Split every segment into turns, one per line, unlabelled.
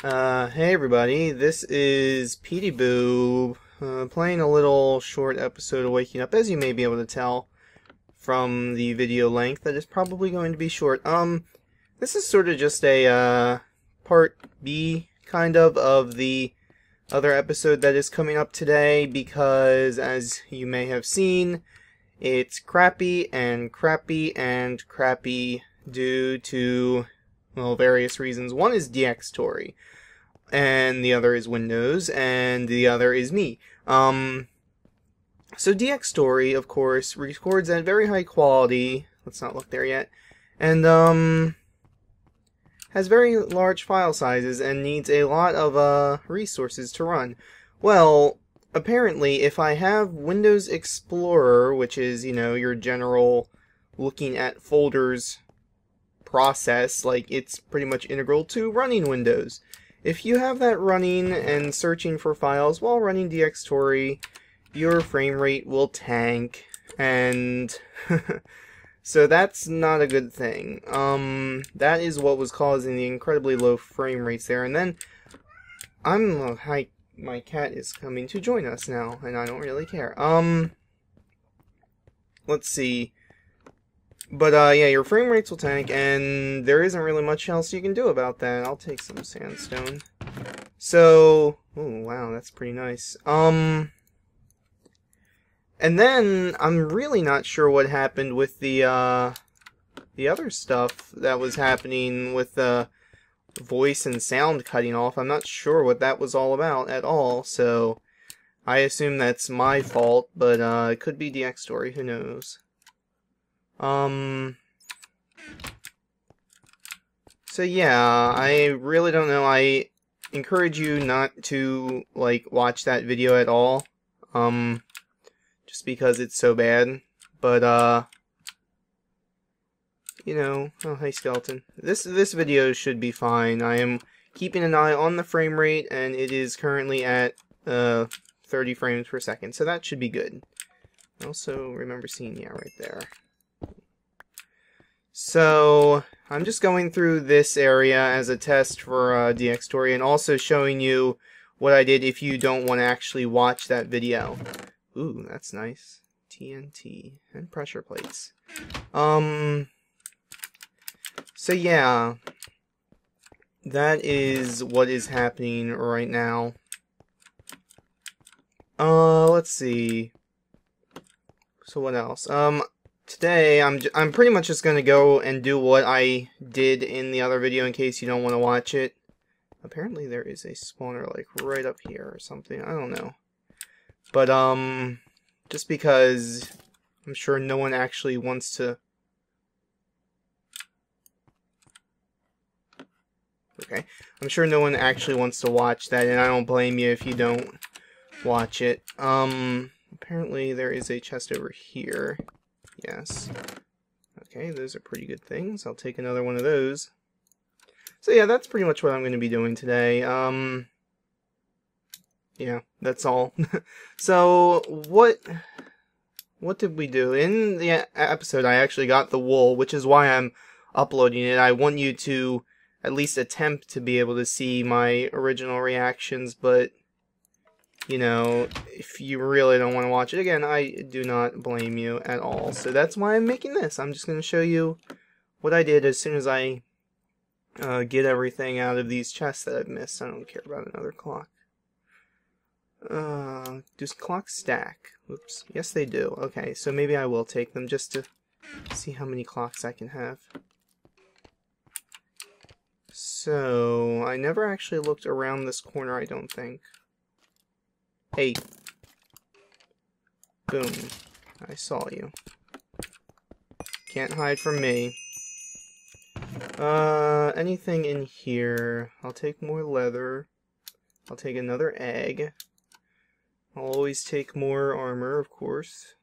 Hey everybody, this is peteyboo, playing a little short episode of Waking Up, as you may be able to tell from the video length that is probably going to be short. This is sort of just a, part B, kind of the other episode that is coming up today, because, as you may have seen, it's crappy and crappy and crappy due to, well, various reasons. One is DxTory, and the other is Windows, and the other is me. So DxTory, of course, records at very high quality. Let's not look there yet. And, has very large file sizes and needs a lot of, resources to run. Well, apparently, if I have Windows Explorer, which is, your general looking at folders process, like, it's pretty much integral to running Windows. If you have that running and searching for files while running DxTory, your frame rate will tank, and so that's not a good thing. That is what was causing the incredibly low frame rates there. And then my cat is coming to join us now, and I don't really care. Let's see. But, yeah, your frame rates will tank, and there isn't really much else you can do about that. I'll take some sandstone. So, oh, wow, that's pretty nice. And then, I'm really not sure what happened with the other stuff that was happening with the voice and sound cutting off. I'm not sure what that was all about at all, so I assume that's my fault, but, it could be DxTory, who knows. So yeah, I really don't know. I encourage you not to, like, watch that video at all, just because it's so bad, but, oh, hey skeleton. This video should be fine. I am keeping an eye on the frame rate, and it is currently at, 30 frames per second, so that should be good. I also remember seeing, yeah, right there. So, I'm just going through this area as a test for DxTory, and also showing you what I did if you don't want to actually watch that video. Ooh, that's nice. TNT and pressure plates. So yeah, that is what is happening right now. Let's see. So what else? Today, I'm pretty much just going to go and do what I did in the other video in case you don't want to watch it. Apparently there is a spawner, like, right up here or something. I don't know. But, just because I'm sure no one actually wants to... Okay. I'm sure no one actually wants to watch that, and I don't blame you if you don't watch it. Apparently there is a chest over here. Yes. Okay, those are pretty good things. I'll take another one of those. So yeah, that's pretty much what I'm going to be doing today. Yeah, that's all. So, what did we do? In the episode, I actually got the wool, which is why I'm uploading it. I want you to at least attempt to be able to see my original reactions, but if you really don't want to watch it again, I do not blame you at all. So that's why I'm making this. I'm just going to show you what I did as soon as I get everything out of these chests that I've missed. I don't care about another clock. Does clocks stack? Oops. Yes, they do. Okay, so maybe I will take them just to see how many clocks I can have. So, I never actually looked around this corner, I don't think. Hey. Boom. I saw you. Can't hide from me. Anything in here? I'll take more leather. I'll take another egg. I'll always take more armor, of course.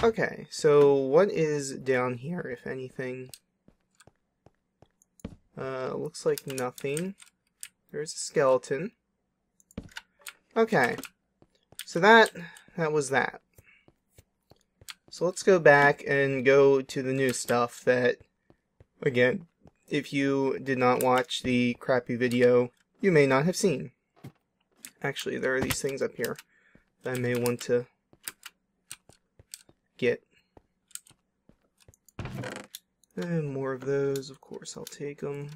Okay, so what is down here, if anything? Looks like nothing. There's a skeleton. Okay. So that was that. So let's go back and go to the new stuff that, again, if you did not watch the crappy video, you may not have seen. Actually, there are these things up here that I may want to get. And more of those, of course, I'll take them.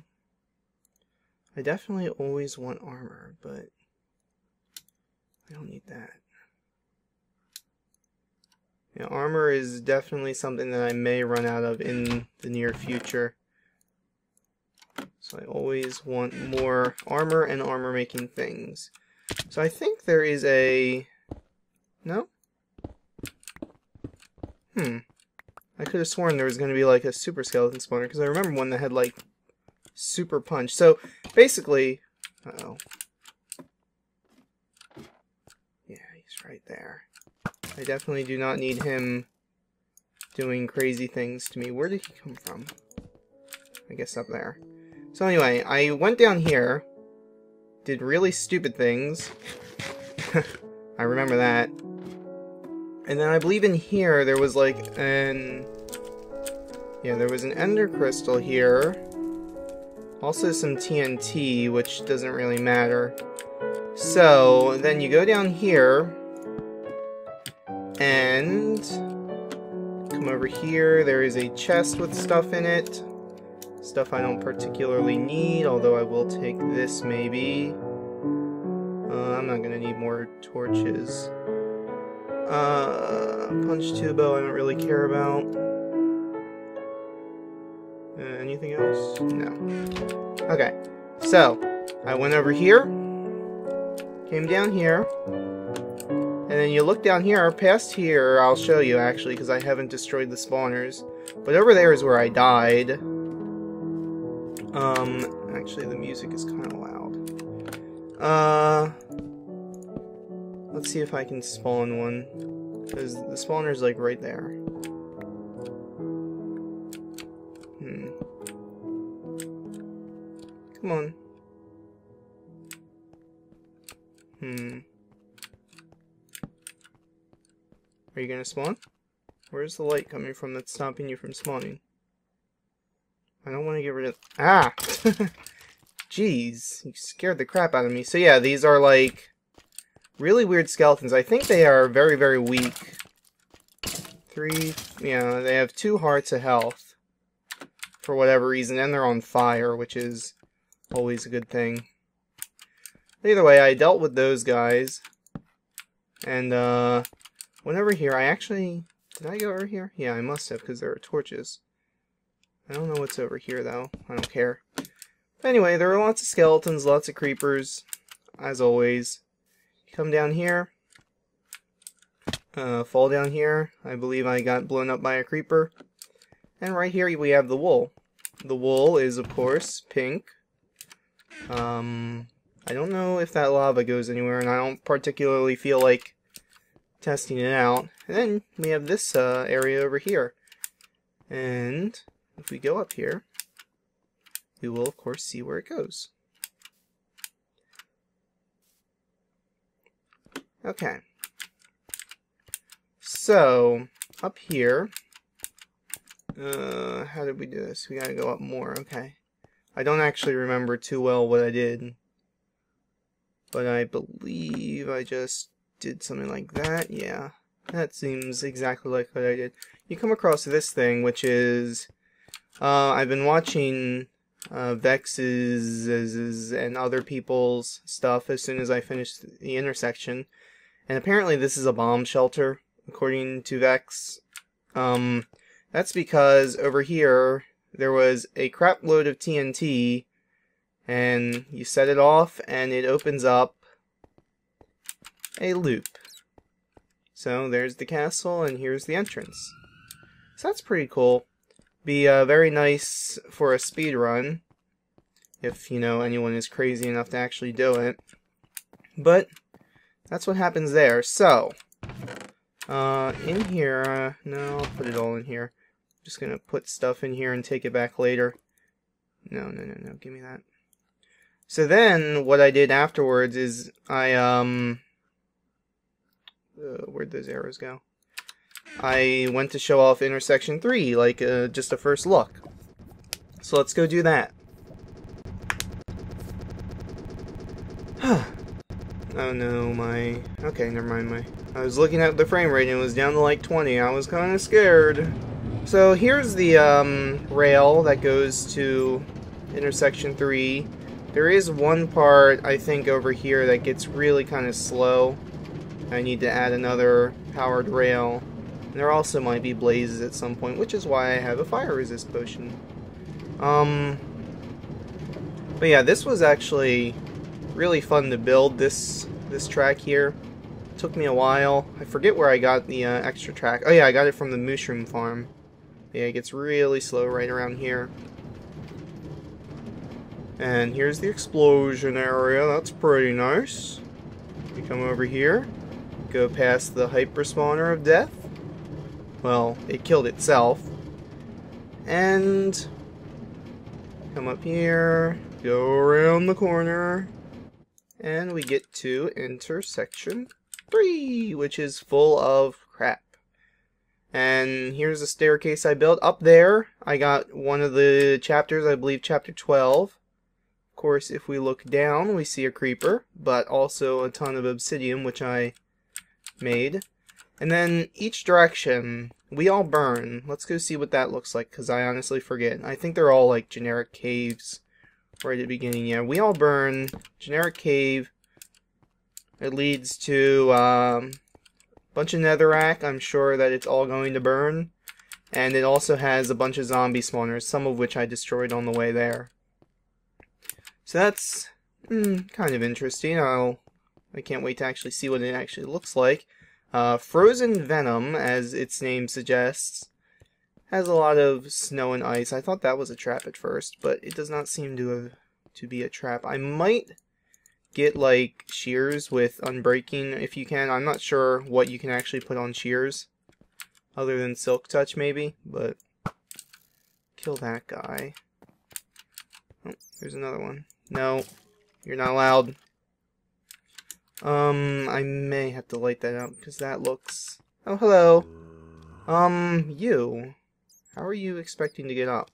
I definitely always want armor, but I don't need that. Yeah, armor is definitely something that I may run out of in the near future. So I always want more armor and armor making things. So I think there is a... No? I could have sworn there was going to be like a super skeleton spawner, because I remember one that had like super punch. So basically... Uh-oh. Yeah, he's right there. I definitely do not need him doing crazy things to me. Where did he come from? I guess up there. So anyway, I went down here, did really stupid things. I remember that. And then I believe in here there was like an... Yeah, there was an ender crystal here. Also some TNT, which doesn't really matter. So, then you go down here, and come over here. There is a chest with stuff in it. Stuff I don't particularly need, although I will take this maybe. I'm not gonna need more torches. Punch tubo I don't really care about. Anything else? No. Okay, so I went over here, came down here, and then you look down here, past here, I'll show you actually, because I haven't destroyed the spawners. But over there is where I died. Actually the music is kind of loud. Let's see if I can spawn one, because the spawner's like right there. Come on. Are you gonna spawn? Where's the light coming from that's stopping you from spawning? I don't want to get rid of... Ah! Jeez, you scared the crap out of me. So yeah, these are like really weird skeletons. I think they are very, very weak. Yeah, they have 2 hearts of health for whatever reason, and they're on fire, which is always a good thing. Either way, I dealt with those guys, and went over here. I actually... Did I go over here? Yeah, I must have, because there are torches. I don't know what's over here, though. I don't care. But anyway, there are lots of skeletons, lots of creepers, as always. You come down here, fall down here. I believe I got blown up by a creeper. And right here we have the wool. The wool is, of course, pink. I don't know if that lava goes anywhere, and I don't particularly feel like testing it out. And then we have this area over here. And if we go up here, we will, of course, see where it goes. Okay. So, up here, how did we do this? We gotta go up more, okay. I don't actually remember too well what I did, but I believe I just did something like that. Yeah, that seems exactly like what I did. You come across this thing, which is, I've been watching Vex's and other people's stuff as soon as I finished the intersection, and apparently this is a bomb shelter, according to Vex. That's because over here there was a crap load of TNT, and you set it off and it opens up a loop. So there's the castle and here's the entrance. So that's pretty cool. Be very nice for a speed run, if, you know, anyone is crazy enough to actually do it. But that's what happens there. So, in here, no, I'll put it all in here. I'm just gonna put stuff in here and take it back later. No, give me that. So then, what I did afterwards is, where'd those arrows go? I went to show off intersection 3, like just a first look. So let's go do that. Oh no, okay, never mind, I was looking at the frame rate and it was down to like 20. I was kind of scared. So here's the rail that goes to intersection 3. There is one part, I think, over here that gets really kind of slow. I need to add another powered rail. And there also might be blazes at some point, which is why I have a fire resist potion. But yeah, this was actually really fun to build, this track here. It took me a while. I forget where I got the extra track. Oh yeah, I got it from the mushroom farm. Yeah, it gets really slow right around here. And here's the explosion area. That's pretty nice. We come over here, go past the hyper spawner of death. Well, it killed itself. And come up here, go around the corner, and we get to intersection 3, which is full of crap. And here's a staircase I built. Up there, I got one of the chapters, I believe chapter 12. Of course, if we look down, we see a creeper, but also a ton of obsidian, which I made. And then each direction, we all burn. Let's go see what that looks like, because I honestly forget. I think they're all like generic caves right at the beginning. Yeah, we all burn. Generic cave. It leads to bunch of netherrack. I'm sure that it's all going to burn. And it also has a bunch of zombie spawners, some of which I destroyed on the way there. So that's kind of interesting. I can't wait to actually see what it actually looks like. Frozen Venom, as its name suggests, has a lot of snow and ice. I thought that was a trap at first, but it does not seem to be a trap. I might get like shears with unbreaking if you can. I'm not sure what you can actually put on shears other than silk touch maybe, but kill that guy. Oh, there's another one. No, you're not allowed. I may have to light that up because that looks... Oh, hello. You. How are you expecting to get up?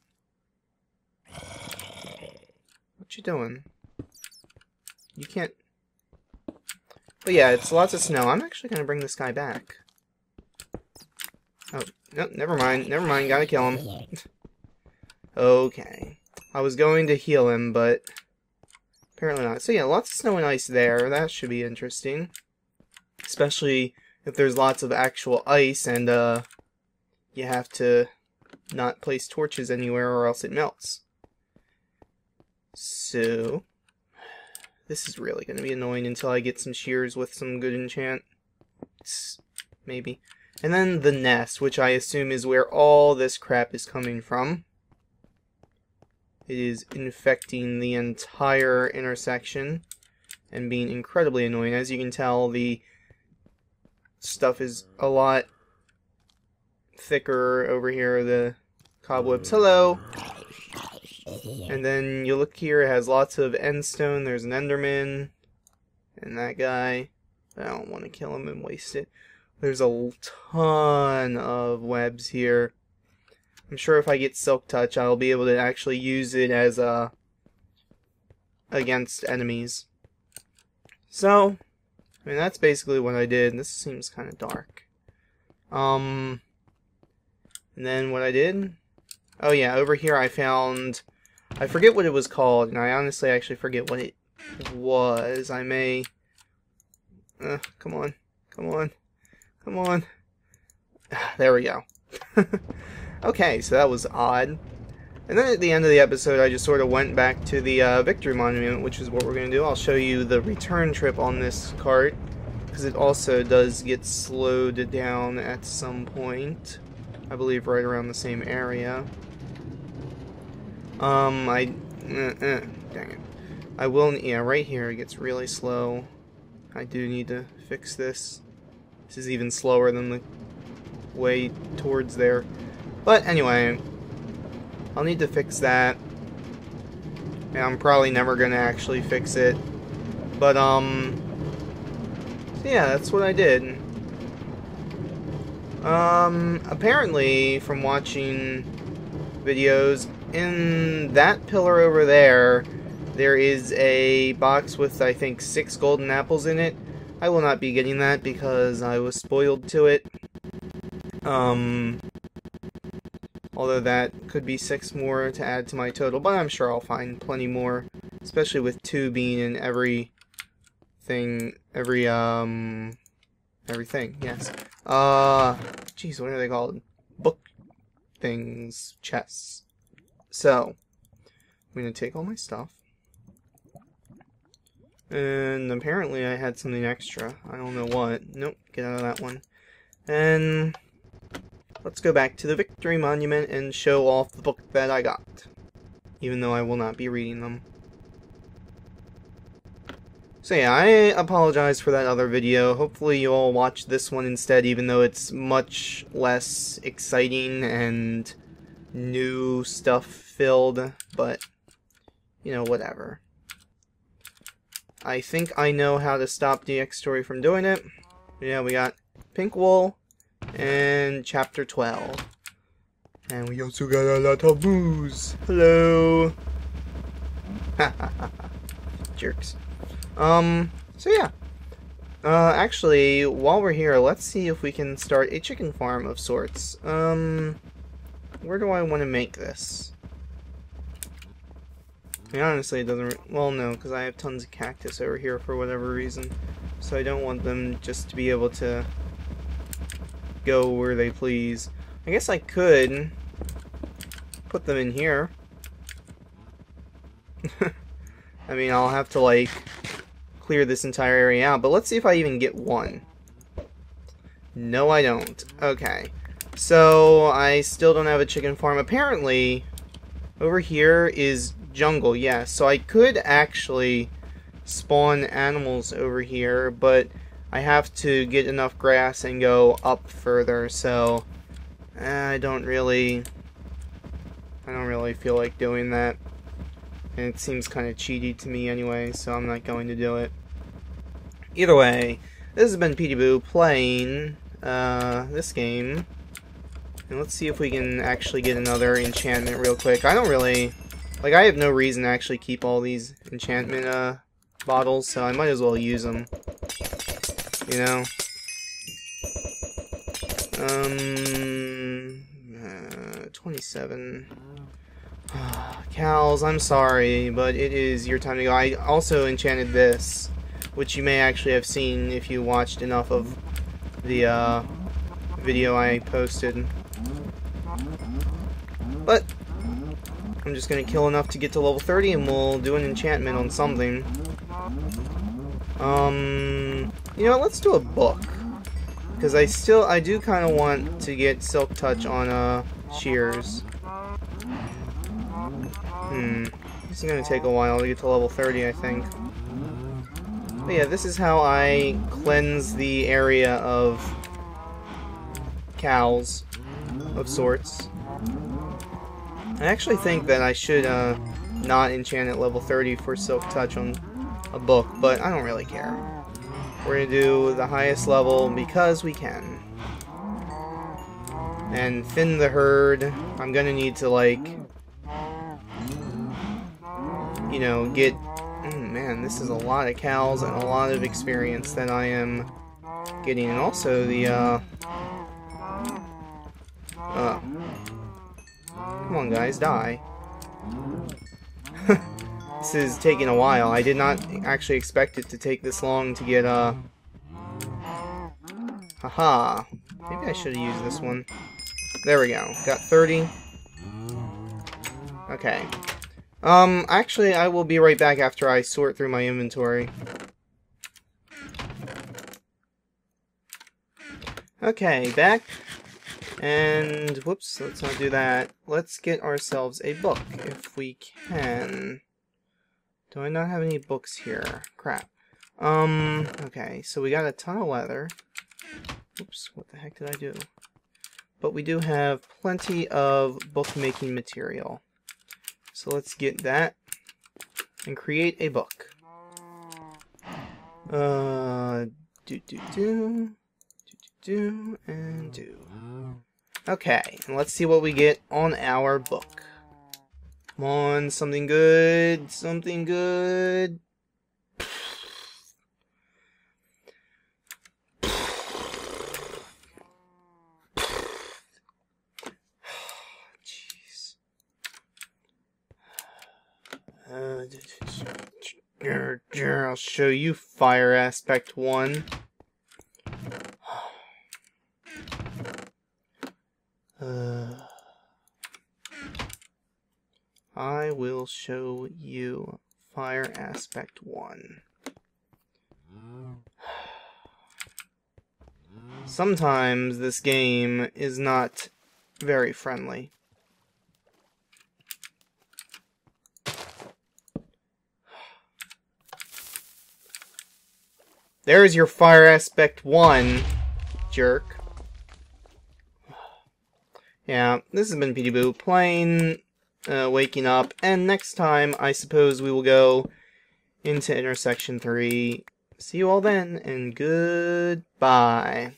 What you doing? You can't... But yeah, it's lots of snow. I'm actually gonna bring this guy back. Oh, no, never mind, gotta kill him. Okay. I was going to heal him, but apparently not. So yeah, lots of snow and ice there. That should be interesting. Especially if there's lots of actual ice and you have to not place torches anywhere or else it melts. So this is really going to be annoying until I get some shears with some good enchant. Maybe. And then the nest, which I assume is where all this crap is coming from. It is infecting the entire intersection and being incredibly annoying. As you can tell, the stuff is a lot thicker over here, the cobwebs. Hello! And then you look here, it has lots of endstone. There's an enderman. And that guy. I don't want to kill him and waste it. There's a ton of webs here. I'm sure if I get Silk Touch, I'll be able to actually use it as against enemies. So, I mean, that's basically what I did. This seems kind of dark. And then what I did... Oh yeah, over here I found... I forget what it was called, and I honestly actually forget what it was. I may... come on. Come on. Come on. There we go. Okay, so that was odd. And then at the end of the episode, I just sort of went back to the Victory Monument, which is what we're going to do. I'll show you the return trip on this cart, because it also does get slowed down at some point. I believe right around the same area. Dang it. I will, yeah, right here it gets really slow. I do need to fix this. This is even slower than the way towards there. But anyway, I'll need to fix that. And I'm probably never going to actually fix it. But, so yeah, that's what I did. Apparently, from watching videos, in that pillar over there, there is a box with, I think, 6 golden apples in it. I will not be getting that because I was spoiled to it. Although that could be 6 more to add to my total, but I'm sure I'll find plenty more, especially with 2 being in everything, everything, yes. Jeez, what are they called? Book things, chests. So, I'm gonna take all my stuff. And apparently I had something extra. I don't know what. Nope, get out of that one. And let's go back to the Victory Monument and show off the book that I got. Even though I will not be reading them. So yeah, I apologize for that other video. Hopefully you all watch this one instead, even though it's much less exciting and new stuff filled. But, you know, whatever. I think I know how to stop DX Story from doing it. Yeah, we got Pink Wool and Chapter 12. And we also got a lot of booze. Hello. Jerks. So yeah. Actually, while we're here, let's see if we can start a chicken farm of sorts. Where do I want to make this? I mean, honestly, it doesn't... Well, no, because I have tons of cactus over here for whatever reason. So I don't want them just to be able to go where they please. I guess I could put them in here. I mean, I'll have to, like, clear this entire area out. But let's see if I even get one. No, I don't. Okay. So, I still don't have a chicken farm. Apparently, over here is jungle, yes. So I could actually spawn animals over here, but I have to get enough grass and go up further, so I don't really feel like doing that. And it seems kind of cheaty to me anyway, so I'm not going to do it. Either way, this has been peteyboo playing this game. And let's see if we can actually get another enchantment real quick. I don't really... Like, I have no reason to actually keep all these enchantment bottles, so I might as well use them. You know? 27. Cows, I'm sorry, but it is your time to go. I also enchanted this, which you may actually have seen if you watched enough of the video I posted. But I'm just gonna kill enough to get to level 30 and we'll do an enchantment on something. You know what, let's do a book. Because I do kind of want to get Silk Touch on, shears. This is gonna take a while to get to level 30, I think. But yeah, this is how I cleanse the area of cows of sorts. I actually think that I should not enchant at level 30 for Silk Touch on a book, but I don't really care. We're gonna do the highest level because we can. And thin the herd. I'm gonna need to, like, you know, get... man, this is a lot of cows and a lot of experience that I am getting. And also the, come on, guys, die. This is taking a while. I did not actually expect it to take this long to get, haha. Maybe I should have used this one. There we go. Got 30. Okay. Actually, I will be right back after I sort through my inventory. Okay, back. And, whoops, let's not do that. Let's get ourselves a book, if we can. Do I not have any books here? Crap. Okay, so we got a ton of leather. Oops, what the heck did I do? But we do have plenty of bookmaking material. So let's get that and create a book. Do and do. Okay, and let's see what we get on our book. Come on, something good, something good. Jeez. I'll show you Fire Aspect 1. I will show you Fire Aspect 1. Sometimes this game is not very friendly. There's your Fire Aspect 1, jerk. Yeah, this has been peteyboo playing Waking Up, and next time I suppose we will go into Intersection 3. See you all then, and goodbye.